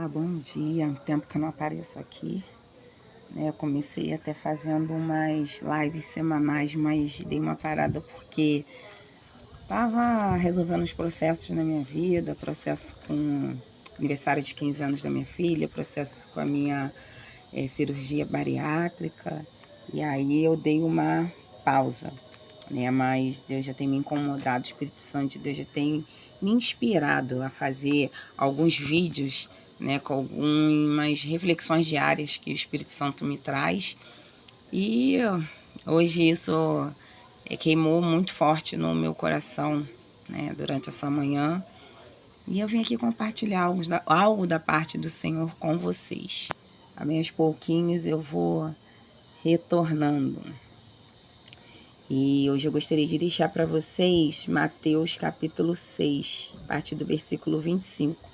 Olá, bom dia. Tempo que eu não apareço aqui, né? Eu comecei até fazendo umas lives semanais, mas dei uma parada porque tava resolvendo os processos na minha vida, processo com aniversário de 15 anos da minha filha, processo com a minha cirurgia bariátrica, e aí eu dei uma pausa, né? Mas Deus já tem me incomodado, o Espírito Santo de Deus já tem me inspirado a fazer alguns vídeos, né, com algumas reflexões diárias que o Espírito Santo me traz. E hoje isso queimou muito forte no meu coração, né, durante essa manhã. E eu vim aqui compartilhar algo da parte do Senhor com vocês. Amém? Aos pouquinhos eu vou retornando. E hoje eu gostaria de deixar para vocês Mateus capítulo 6, a partir do versículo 25.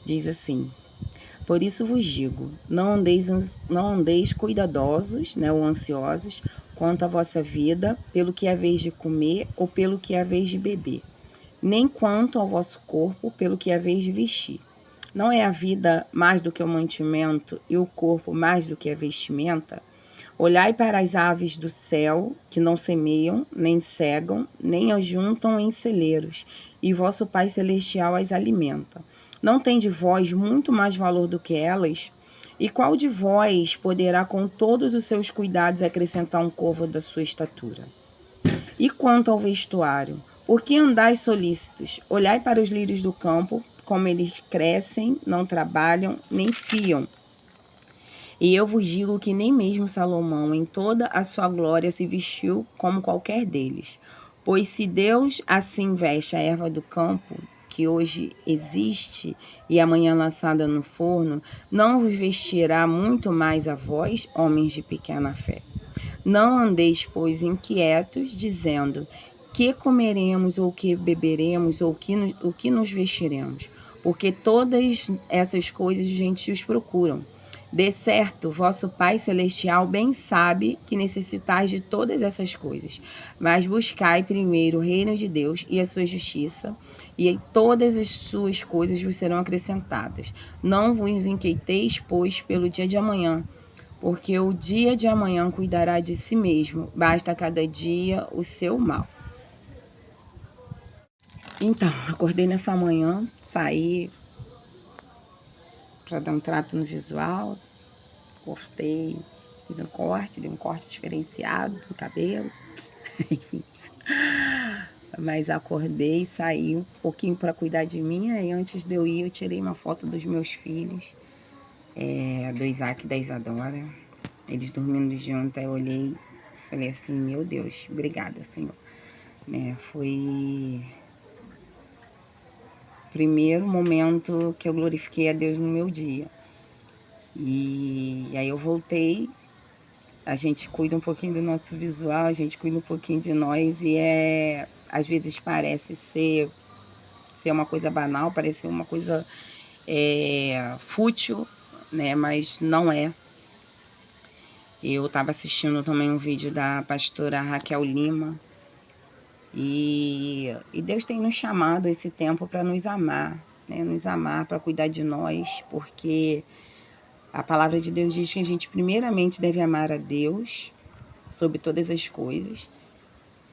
Diz assim: Por isso vos digo, não andeis cuidadosos, né, ou ansiosos, quanto à vossa vida, pelo que é vez de comer ou pelo que é vez de beber, nem quanto ao vosso corpo, pelo que é vez de vestir. Não é a vida mais do que o mantimento e o corpo mais do que a vestimenta? Olhai para as aves do céu, que não semeiam, nem cegam, nem ajuntam em celeiros, e vosso Pai Celestial as alimenta. Não tendes vós muito mais valor do que elas? E qual de vós poderá com todos os seus cuidados acrescentar um côvado da sua estatura? E quanto ao vestuário, por que andais solícitos? Olhai para os lírios do campo, como eles crescem, não trabalham, nem fiam. E eu vos digo que nem mesmo Salomão, em toda a sua glória, se vestiu como qualquer deles. Pois se Deus assim veste a erva do campo, que hoje existe e amanhã lançada no forno, não vos vestirá muito mais a vós, homens de pequena fé. Não andeis, pois, inquietos, dizendo: que comeremos, ou que beberemos, ou o que nos vestiremos? Porque todas essas coisas os gentios procuram. De certo, vosso Pai Celestial bem sabe que necessitais de todas essas coisas. Mas buscai primeiro o reino de Deus e a sua justiça, e todas as suas coisas vos serão acrescentadas. Não vos inquieteis, pois, pelo dia de amanhã, porque o dia de amanhã cuidará de si mesmo. Basta cada dia o seu mal. Então, acordei nessa manhã, saí para dar um trato no visual, cortei, fiz um corte, dei um corte diferenciado no cabelo, enfim. Mas acordei, saí um pouquinho para cuidar de mim, e antes de eu ir, eu tirei uma foto dos meus filhos, do Isaac e da Isadora, eles dormindo junto. Aí eu olhei, falei assim: meu Deus, obrigada, Senhor. Foi o primeiro momento que eu glorifiquei a Deus no meu dia. E aí eu voltei. A gente cuida um pouquinho do nosso visual, a gente cuida um pouquinho de nós, e às vezes parece ser uma coisa banal, parece uma coisa fútil, né? Mas não é. Eu estava assistindo também um vídeo da pastora Raquel Lima, e Deus tem nos chamado esse tempo para nos amar, né? Nos amar, para cuidar de nós, porque a palavra de Deus diz que a gente primeiramente deve amar a Deus sobre todas as coisas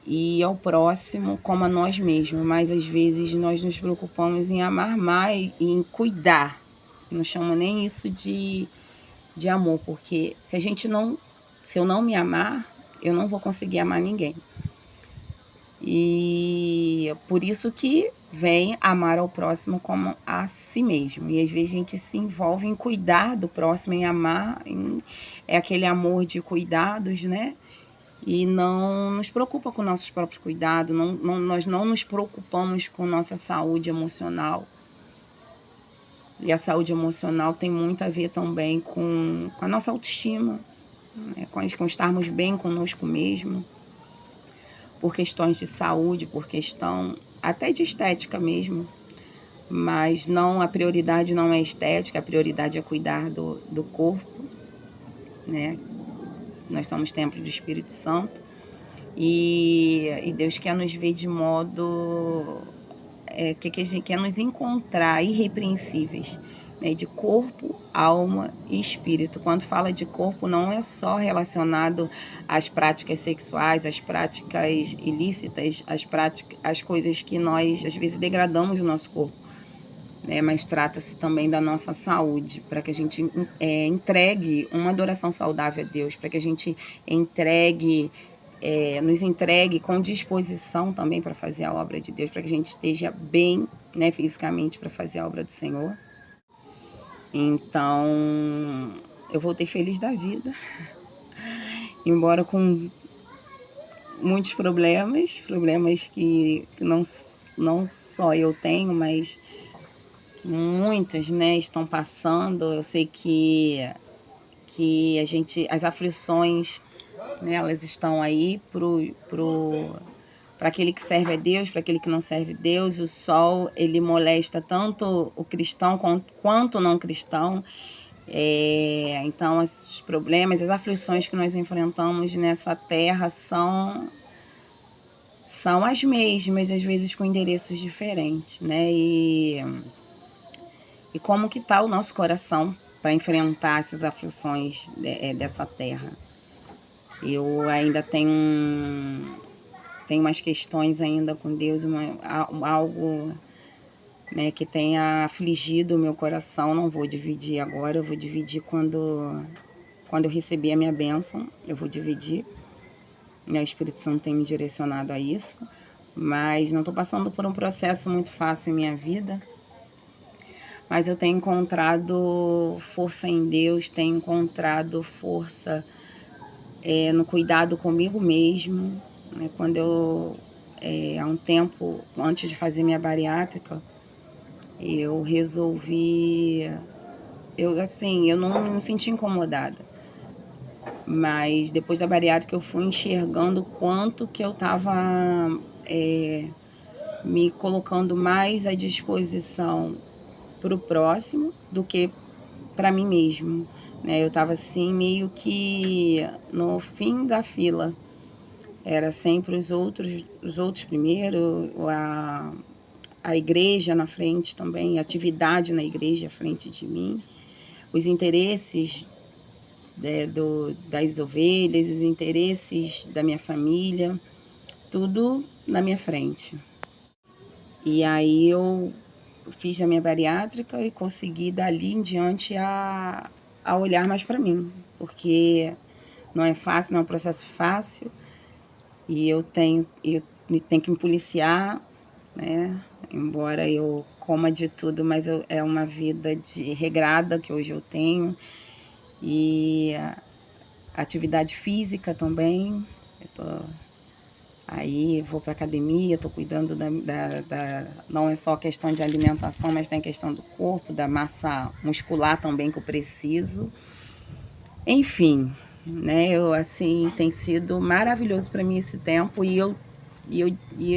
e ao próximo como a nós mesmos, mas às vezes nós nos preocupamos em amar mais, em cuidar. Não chama nem isso de amor, porque se eu não me amar, eu não vou conseguir amar ninguém. E por isso que vem amar ao próximo como a si mesmo. E às vezes a gente se envolve em cuidar do próximo, em amar, é aquele amor de cuidados, né? E não nos preocupa com nossos próprios cuidados, nós não nos preocupamos com nossa saúde emocional. E a saúde emocional tem muito a ver também com a nossa autoestima, né? Com estarmos bem conosco mesmo, por questões de saúde, por questão até de estética mesmo. Mas não, a prioridade não é estética, a prioridade é cuidar do corpo, né? Nós somos templo do Espírito Santo e Deus quer nos ver de modo que a gente quer nos encontrar irrepreensíveis, né, de corpo, alma e espírito. Quando fala de corpo, não é só relacionado às práticas sexuais, às práticas ilícitas, às coisas que nós, às vezes, degradamos o nosso corpo, né? Mas trata-se também da nossa saúde, para que a gente entregue uma adoração saudável a Deus, para que a gente nos entregue com disposição também para fazer a obra de Deus, para que a gente esteja bem, né, fisicamente para fazer a obra do Senhor. Então, eu voltei feliz da vida, embora com muitos problemas que não só eu tenho, mas que muitas, né, estão passando. Eu sei que as aflições, né, elas estão aí para aquele que serve a Deus, para aquele que não serve a Deus. O sol, ele molesta tanto o cristão quanto o não cristão. Então, esses problemas, as aflições que nós enfrentamos nessa terra são as mesmas, às vezes com endereços diferentes, né? E como que está o nosso coração para enfrentar essas aflições dessa terra? Eu ainda tenho umas questões ainda com Deus, algo, né, que tenha afligido o meu coração. Não vou dividir agora, eu vou dividir quando eu receber a minha bênção, eu vou dividir. O Espírito Santo tem me direcionado a isso, mas não estou passando por um processo muito fácil em minha vida. Mas eu tenho encontrado força em Deus, tenho encontrado força no cuidado comigo mesmo. Quando eu, há um tempo, antes de fazer minha bariátrica, eu resolvi... Eu não me senti incomodada. Mas depois da bariátrica eu fui enxergando o quanto que eu estava me colocando mais à disposição para o próximo do que para mim mesmo, né? Eu estava assim meio que no fim da fila. Era sempre os outros primeiro, a igreja na frente também, a atividade na igreja à frente de mim, os interesses das ovelhas, os interesses da minha família, tudo na minha frente. E aí eu fiz a minha bariátrica e consegui dali em diante a olhar mais para mim, porque não é fácil, não é um processo fácil, e eu tenho que me policiar, né? Embora eu coma de tudo, mas é uma vida regrada que hoje eu tenho, e a atividade física também. Aí vou para academia, estou cuidando não é só questão de alimentação, mas tem questão do corpo, da massa muscular também que eu preciso. Enfim, né? Tem sido maravilhoso para mim esse tempo, e eu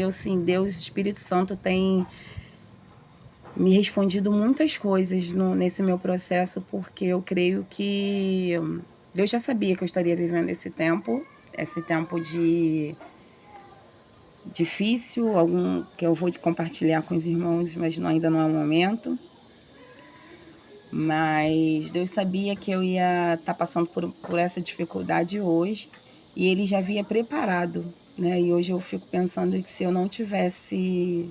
assim, Deus, Espírito Santo tem me respondido muitas coisas nesse meu processo, porque eu creio que Deus já sabia que eu estaria vivendo esse tempo de difícil, que eu vou compartilhar com os irmãos, mas ainda não é o momento. Mas Deus sabia que eu ia estar passando por essa dificuldade hoje, e Ele já havia preparado, né? E hoje eu fico pensando que se eu não tivesse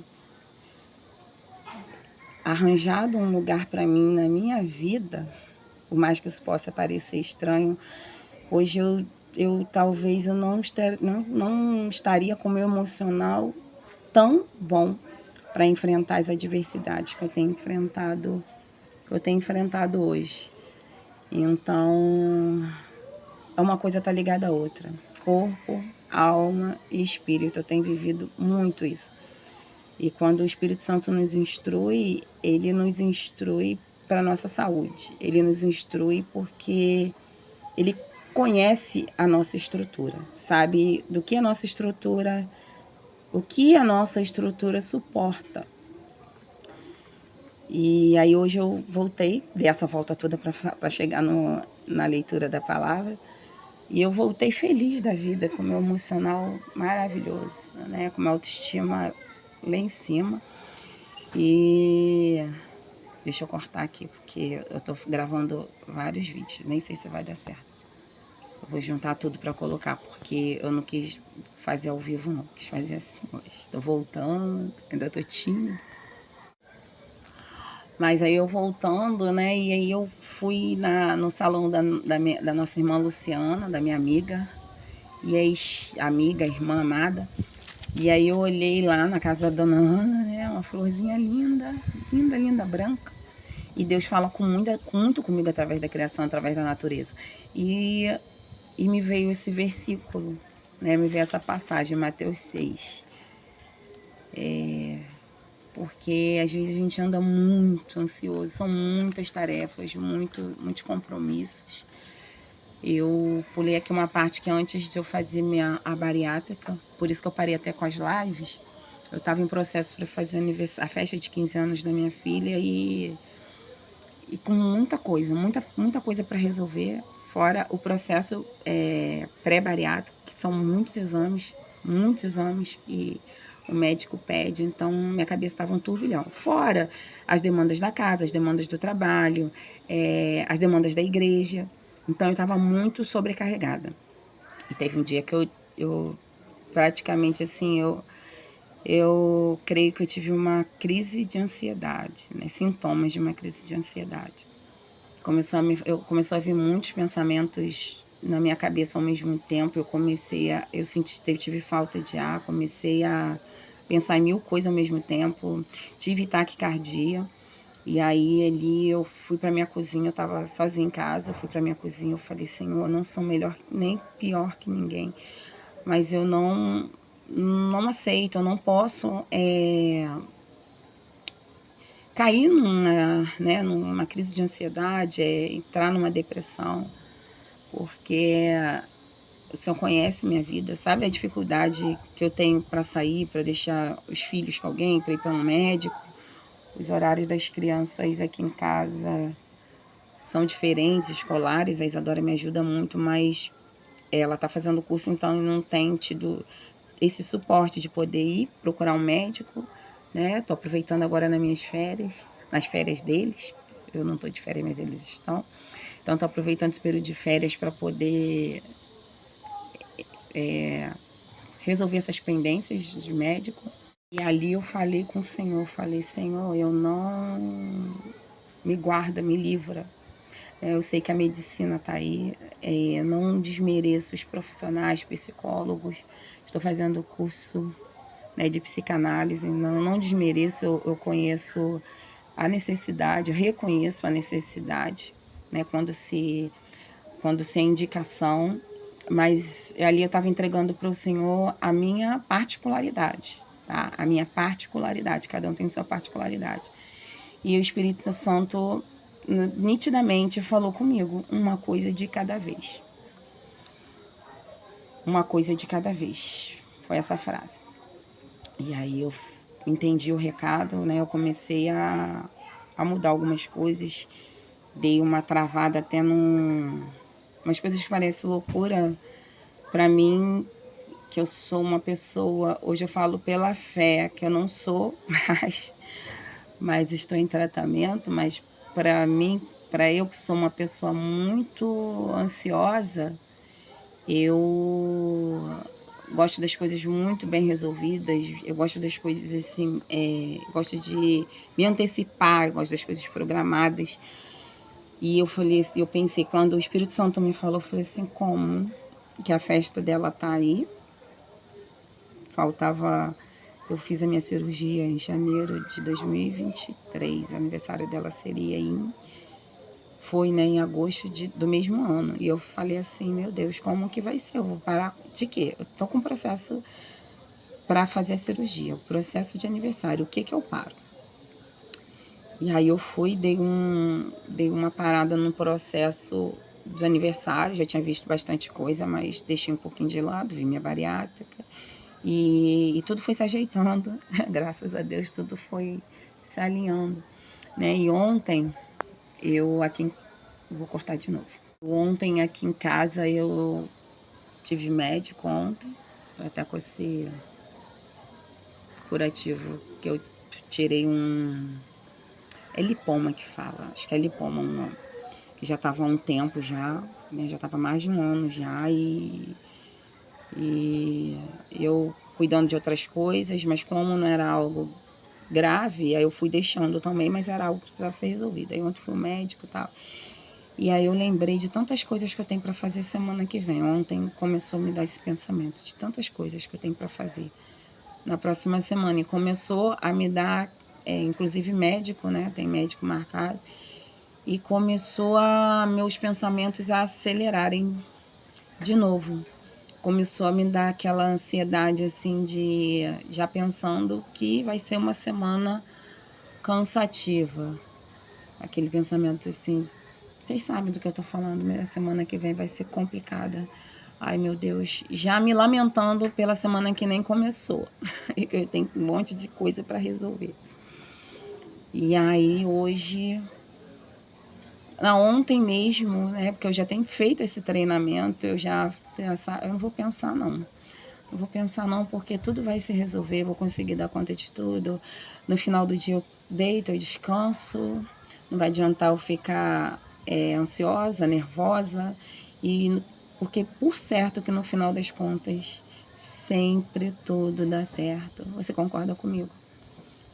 arranjado um lugar para mim na minha vida, por mais que isso possa parecer estranho, hoje eu talvez não estaria com o meu emocional tão bom para enfrentar as adversidades que eu tenho enfrentado hoje. Então, uma coisa está ligada à outra. Corpo, alma e espírito. Eu tenho vivido muito isso. E quando o Espírito Santo nos instrui, ele nos instrui para a nossa saúde. Ele nos instrui porque ele conhece a nossa estrutura, sabe o que a nossa estrutura suporta. E aí hoje eu voltei, dei essa volta toda para chegar na leitura da palavra, e eu voltei feliz da vida, com o meu emocional maravilhoso, né? Com a autoestima lá em cima. E Deixa eu cortar aqui, porque eu tô gravando vários vídeos. Nem sei se vai dar certo. Eu vou juntar tudo pra colocar, porque eu não quis fazer ao vivo, não. Quis fazer assim hoje. Tô voltando, ainda tô tímida. Mas aí eu voltando, né? E aí eu fui no salão da nossa irmã Luciana, da minha amiga. E ex-amiga, irmã amada. E aí eu olhei lá na casa da dona Ana, né? Uma florzinha linda, linda, linda, branca. E Deus fala muito comigo através da criação, através da natureza. E me veio esse versículo, né? Me veio essa passagem, Mateus 6. Porque às vezes a gente anda muito ansioso, são muitas tarefas, muitos compromissos. Eu pulei aqui uma parte que antes de eu fazer a bariátrica, por isso que eu parei até com as lives, eu estava em processo para fazer a festa de 15 anos da minha filha e com muita coisa para resolver, fora o processo pré-bariátrico, que são muitos exames que o médico pede, então minha cabeça estava um turbilhão. Fora as demandas da casa, as demandas do trabalho, as demandas da igreja, então eu estava muito sobrecarregada. E teve um dia que eu praticamente assim, eu creio que eu tive uma crise de ansiedade, né? Sintomas de uma crise de ansiedade. Começou a vir muitos pensamentos na minha cabeça ao mesmo tempo. Eu tive falta de ar, comecei a pensar em mil coisas ao mesmo tempo. Tive taquicardia. E aí ali eu fui para minha cozinha, eu estava sozinha em casa, fui para minha cozinha, eu falei, Senhor, eu não sou melhor nem pior que ninguém, mas eu não aceito, eu não posso cair numa crise de ansiedade, entrar numa depressão, porque o Senhor conhece minha vida, sabe a dificuldade que eu tenho para sair, para deixar os filhos com alguém, para ir para um médico. Os horários das crianças aqui em casa são diferentes, escolares, a Isadora me ajuda muito, mas ela está fazendo o curso, então não tem tido esse suporte de poder ir procurar um médico, né? Tô aproveitando agora nas férias deles. Eu não tô de férias, mas eles estão. Então tô aproveitando esse período de férias para poder resolver essas pendências de médico. E ali eu falei com o Senhor, falei, Senhor, eu não me guarda, me livra. Eu sei que a medicina está aí, não desmereço os profissionais, psicólogos. Estou fazendo curso, né, de psicanálise, não desmereço, eu conheço a necessidade, eu reconheço a necessidade, né, quando se é indicação, mas ali eu estava entregando para o Senhor a minha particularidade, tá? A minha particularidade, cada um tem sua particularidade. E o Espírito Santo nitidamente falou comigo, uma coisa de cada vez. Uma coisa de cada vez. Foi essa frase. E aí eu entendi o recado, né? Eu comecei a mudar algumas coisas. Dei uma travada até umas coisas que parecem loucura para mim, que eu sou uma pessoa, hoje eu falo pela fé, que eu não sou mas estou em tratamento, mas para mim, para eu que sou uma pessoa muito ansiosa, eu gosto das coisas muito bem resolvidas, eu gosto das coisas assim, gosto de me antecipar, eu gosto das coisas programadas. E eu falei assim, eu pensei, quando o Espírito Santo me falou, eu falei assim, como que a festa dela tá aí? Eu fiz a minha cirurgia em janeiro de 2023, o aniversário dela seria foi, né, em agosto do mesmo ano. E eu falei assim, meu Deus, como que vai ser? Eu vou parar de quê? Eu tô com um processo para fazer a cirurgia, o processo de aniversário, o que que eu paro? E aí eu fui, dei uma parada no processo de aniversário, já tinha visto bastante coisa, mas deixei um pouquinho de lado, vi minha bariátrica. E tudo foi se ajeitando, graças a Deus, tudo foi se alinhando, né? E ontem, vou cortar de novo. Ontem aqui em casa eu tive médico ontem, até com esse curativo que eu tirei É lipoma que fala, acho que é lipoma o nome. Que já estava há um tempo já, né? Já estava mais de um ano já e eu cuidando de outras coisas, mas como não era algo grave, aí eu fui deixando também, mas era algo que precisava ser resolvido. Aí ontem fui ao médico e tal. E aí eu lembrei de tantas coisas que eu tenho para fazer semana que vem. Ontem começou a me dar esse pensamento de tantas coisas que eu tenho para fazer na próxima semana. E começou a me dar, inclusive médico, né? Tem médico marcado. E começou a meus pensamentos a acelerarem de novo. Começou a me dar aquela ansiedade assim de já pensando que vai ser uma semana cansativa. Aquele pensamento assim, vocês sabem do que eu tô falando, né? A semana que vem vai ser complicada. Ai, meu Deus, já me lamentando pela semana que nem começou. E que eu tenho um monte de coisa para resolver. E aí hoje, ontem mesmo, né, porque eu já tenho feito esse treinamento, eu não vou pensar não. Não vou pensar não, porque tudo vai se resolver, vou conseguir dar conta de tudo. No final do dia eu deito, eu descanso. Não vai adiantar eu ficar ansiosa, nervosa. Porque por certo que no final das contas, sempre tudo dá certo. Você concorda comigo?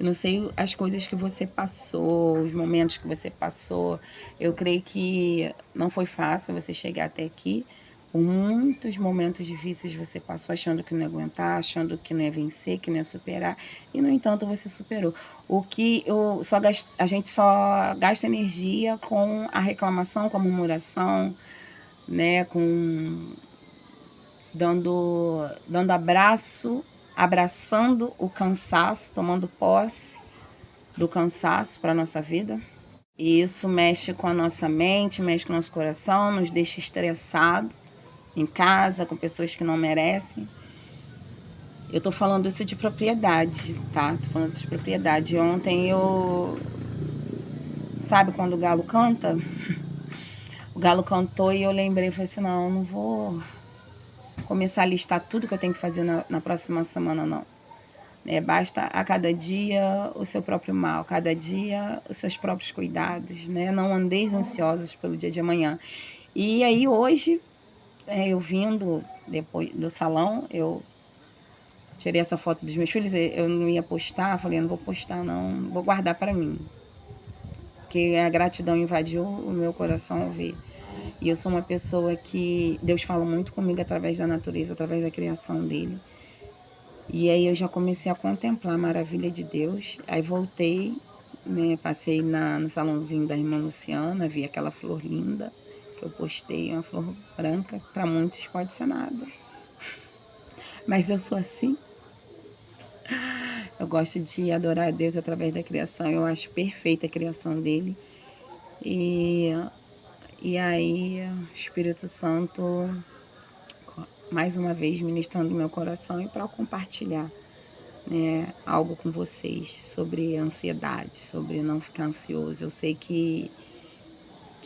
Eu não sei as coisas que você passou, os momentos que você passou. Eu creio que não foi fácil você chegar até aqui. Por muitos momentos difíceis você passou achando que não ia aguentar, achando que não ia vencer, que não ia superar. E, no entanto, você superou. A gente só gasta energia com a reclamação, com a murmuração, né? Dando abraço, abraçando o cansaço, tomando posse do cansaço para a nossa vida. E isso mexe com a nossa mente, mexe com o nosso coração, nos deixa estressado em casa, com pessoas que não merecem. Eu tô falando isso de propriedade, tá? Tô falando isso de propriedade. Ontem Sabe quando o galo canta? O galo cantou e eu lembrei, falei assim, não, eu não vou começar a listar tudo que eu tenho que fazer na próxima semana, não. Basta a cada dia o seu próprio mal, cada dia os seus próprios cuidados, né? Não andeis ansiosos pelo dia de amanhã. E aí hoje, eu vindo depois do salão, eu tirei essa foto dos meus filhos, eu não ia postar, falei, eu não vou postar não, vou guardar para mim. Porque a gratidão invadiu o meu coração ao ver. E eu sou uma pessoa que Deus fala muito comigo através da natureza, através da criação dele. E aí eu já comecei a contemplar a maravilha de Deus. Aí voltei, né, passei no salãozinho da irmã Luciana, vi aquela flor linda que eu postei, uma flor branca, para muitos pode ser nada. Mas eu sou assim. Eu gosto de adorar a Deus através da criação, eu acho perfeita a criação dele. E aí, o Espírito Santo, mais uma vez, ministrando no meu coração e para compartilhar, né, algo com vocês sobre ansiedade, sobre não ficar ansioso. Eu sei que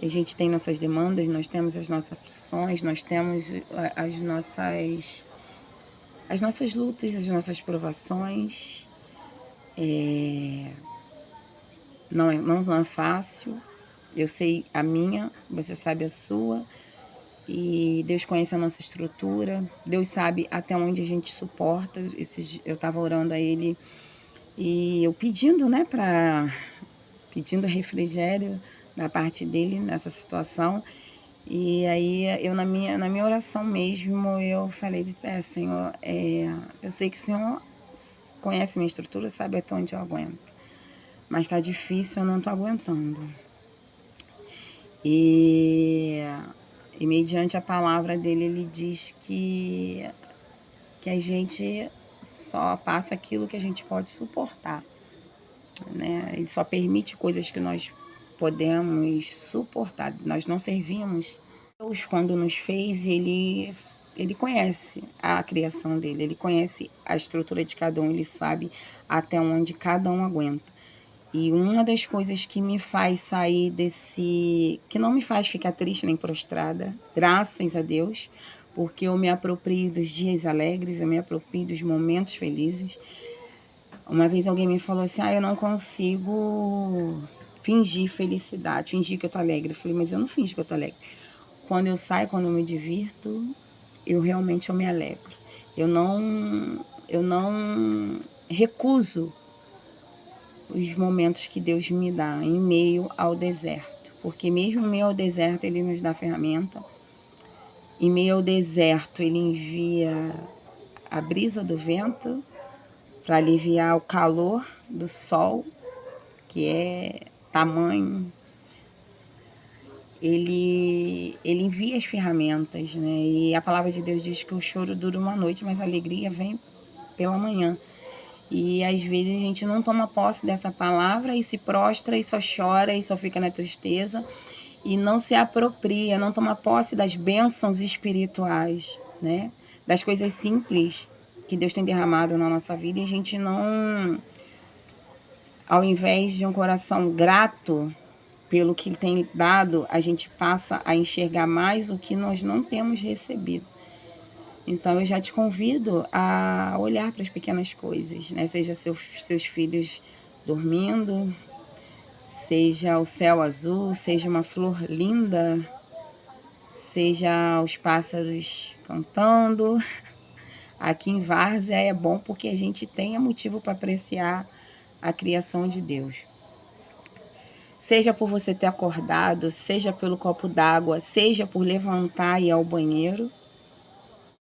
a gente tem nossas demandas, nós temos as nossas aflições, nós temos as nossas lutas, as nossas provações. Não é fácil. Eu sei a minha, você sabe a sua. E Deus conhece a nossa estrutura. Deus sabe até onde a gente suporta. Eu estava orando a Ele e eu pedindo, né, pedindo refrigério da parte dele nessa situação. E aí eu na minha oração mesmo, eu falei, Senhor, eu sei que o Senhor conhece minha estrutura, sabe até onde eu aguento. Mas tá difícil, eu não tô aguentando. E mediante a palavra dele, ele diz que a gente só passa aquilo que a gente pode suportar, né? Ele só permite coisas que nós podemos suportar. Nós não servimos. Deus, quando nos fez, ele conhece a criação dele, ele conhece a estrutura de cada um, ele sabe até onde cada um aguenta. E uma das coisas que me faz sair que não me faz ficar triste nem prostrada, graças a Deus, porque eu me aproprio dos dias alegres, eu me aproprio dos momentos felizes. Uma vez alguém me falou assim, eu não consigo fingir felicidade, fingir que eu tô alegre. Eu falei, mas eu não finjo que eu tô alegre. Quando eu saio, quando eu me divirto, eu realmente me alegro. Eu não recuso os momentos que Deus me dá em meio ao deserto. Porque mesmo em meio ao deserto, Ele nos dá ferramenta. Em meio ao deserto, Ele envia a brisa do vento para aliviar o calor do sol, que é tamanho. Ele envia as ferramentas, né? E a palavra de Deus diz que o choro dura uma noite, mas a alegria vem pela manhã. E às vezes a gente não toma posse dessa palavra e se prostra e só chora e só fica na tristeza e não se apropria, não toma posse das bênçãos espirituais, né? Das coisas simples que Deus tem derramado na nossa vida, e a gente não, ao invés de um coração grato pelo que Ele tem dado, a gente passa a enxergar mais o que nós não temos recebido. Então eu já te convido a olhar para as pequenas coisas, né? Seja seus filhos dormindo, seja o céu azul, seja uma flor linda, seja os pássaros cantando. Aqui em Várzea é bom porque a gente tem motivo para apreciar a criação de Deus. Seja por você ter acordado, seja pelo copo d'água, seja por levantar e ir ao banheiro,